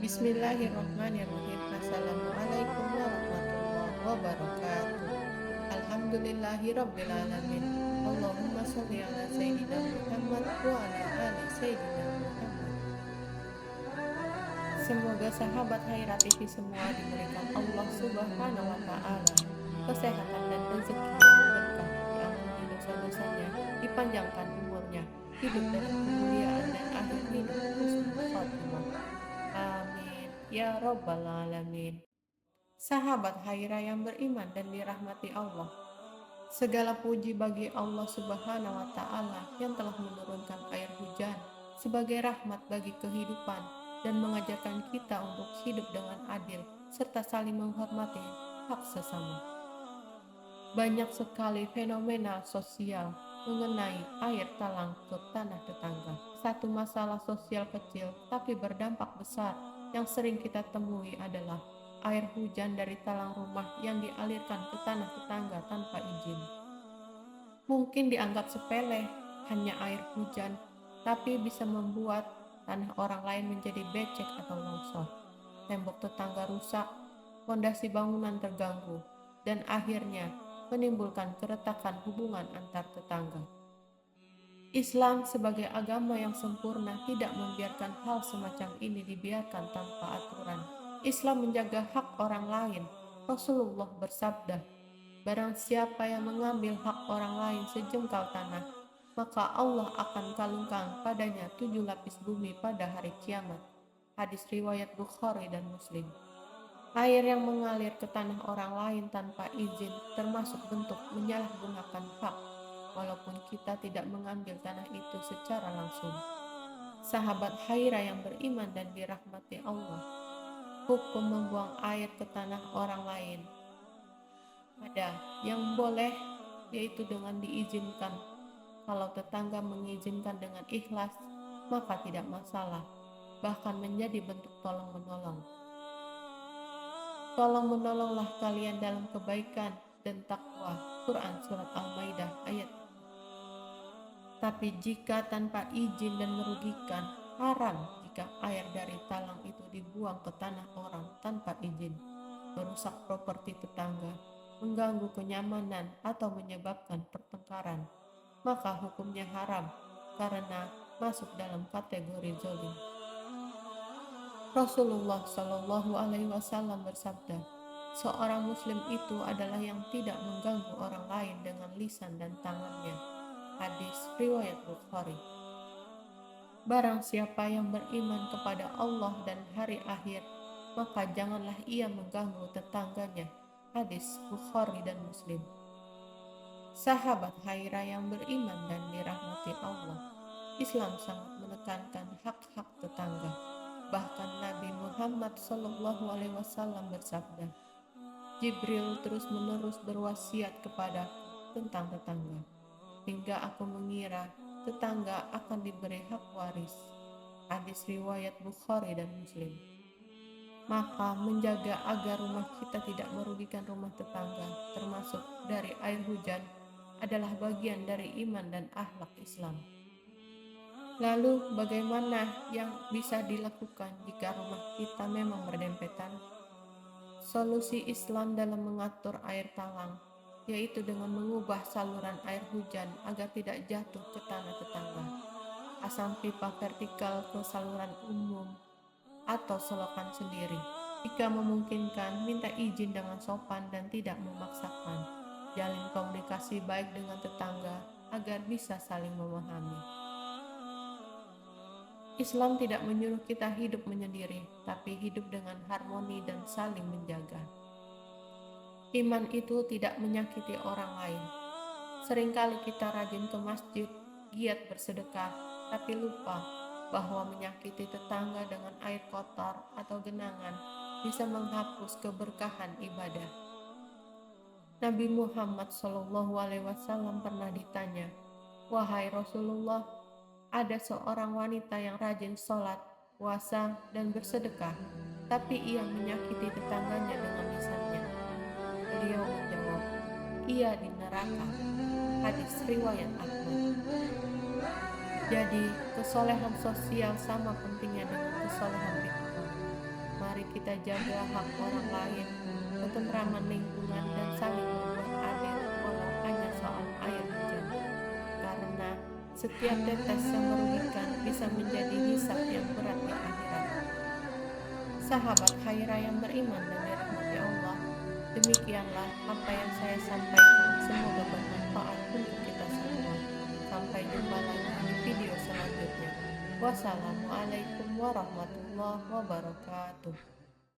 Bismillahirrahmanirrahim. Assalamualaikum warahmatullahi wabarakatuh. Alhamdulillahirabbil alamin. Allahumma sholli ala sayyidina Muhammad wa ala ali sayyidina Muhammad. Semoga sahabat Haira TV semua diberikan Allah Subhanahu wa taala kesehatan dan rezeki yang berkah, diampuni dosa-dosanya, dipanjangkan umurnya, hidup dalam kemuliaan dan akhir hidup husnul khotimah. Amin ya robbal alamin. Sahabat Haira yang beriman dan dirahmati Allah, segala puji bagi Allah Subhanahu wa taala yang telah menurunkan air hujan sebagai rahmat bagi kehidupan dan mengajarkan kita untuk hidup dengan adil serta saling menghormati hak sesama. Banyak sekali fenomena sosial mengenai air talang ke tanah tetangga. Satu masalah sosial kecil tapi berdampak besar yang sering kita temui adalah air hujan dari talang rumah yang dialirkan ke tanah tetangga tanpa izin. Mungkin dianggap sepele, hanya air hujan, tapi bisa membuat tanah orang lain menjadi becek atau longsor. Tembok tetangga rusak, fondasi bangunan terganggu, dan akhirnya menimbulkan keretakan hubungan antar tetangga. Islam sebagai agama yang sempurna tidak membiarkan hal semacam ini dibiarkan tanpa aturan. Islam menjaga hak orang lain. Rasulullah bersabda, "Barang siapa yang mengambil hak orang lain sejengkal tanah, maka Allah akan kalungkan padanya 7 lapis bumi pada hari kiamat." Hadis riwayat Bukhari dan Muslim. Air yang mengalir ke tanah orang lain tanpa izin termasuk bentuk menyalahgunakan hak, walaupun kita tidak mengambil tanah itu secara langsung. Sahabat Haira yang beriman dan dirahmati Allah, hukum membuang air ke tanah orang lain ada yang boleh, yaitu dengan diizinkan. Kalau tetangga mengizinkan dengan ikhlas, maka tidak masalah, bahkan menjadi bentuk tolong-menolong. Tolong menolonglah kalian dalam kebaikan dan takwa. Quran Surat Al-Maidah ayat. Tapi jika tanpa izin dan merugikan, haram jika air dari talang itu dibuang ke tanah orang tanpa izin, merusak properti tetangga, mengganggu kenyamanan atau menyebabkan pertengkaran, maka hukumnya haram karena masuk dalam kategori zalim. Rasulullah Shallallahu Alaihi Wasallam bersabda, seorang Muslim itu adalah yang tidak mengganggu orang lain dengan lisan dan tangannya. Hadis riwayat Bukhari. Barang siapa yang beriman kepada Allah dan hari akhir, maka janganlah ia mengganggu tetangganya. Hadis Bukhari dan Muslim. Sahabat Haira yang beriman dan dirahmati Allah, Islam sangat menekankan hak-hak tetangga. Bahkan Nabi Muhammad SAW bersabda, Jibril terus-menerus berwasiat kepada tentang tetangga, hingga aku mengira tetangga akan diberi hak waris. Hadis riwayat Bukhari dan Muslim. Maka menjaga agar rumah kita tidak merugikan rumah tetangga, termasuk dari air hujan, adalah bagian dari iman dan akhlak Islam. Lalu bagaimana yang bisa dilakukan jika rumah kita memang berdempetan? Solusi Islam dalam mengatur air talang, yaitu dengan mengubah saluran air hujan agar tidak jatuh ke tanah tetangga, pasang pipa vertikal ke saluran umum atau selokan sendiri. Jika memungkinkan, minta izin dengan sopan dan tidak memaksakan. Jalin komunikasi baik dengan tetangga agar bisa saling memahami. Islam tidak menyuruh kita hidup menyendiri, tapi hidup dengan harmoni dan saling menjaga. Iman itu tidak menyakiti orang lain. Seringkali kita rajin ke masjid, giat bersedekah, tapi lupa bahwa menyakiti tetangga dengan air kotor atau genangan bisa menghapus keberkahan ibadah. Nabi Muhammad SAW pernah ditanya, "Wahai Rasulullah, ada seorang wanita yang rajin sholat, puasa, dan bersedekah, tapi ia menyakiti tetangganya dengan lisannya." Beliau menjawab, "Ia di neraka." Hadis riwayat Ahmad. Jadi, kesolehan sosial sama pentingnya dengan kesolehan bid'ah. mari kita jaga hak orang lain, ketentraman lingkungan, dan saling berbuat adil walau hanya soal air hujan. Karena setiap tetes yang merugikan bisa menjadi hisab yang berat di akhirat. Sahabat Khaira yang beriman dan dirahmati Allah, demikianlah apa yang saya sampaikan. Semoga bermanfaat untuk kita semua. Sampai jumpa lagi di video selanjutnya. Wassalamualaikum warahmatullahi wabarakatuh.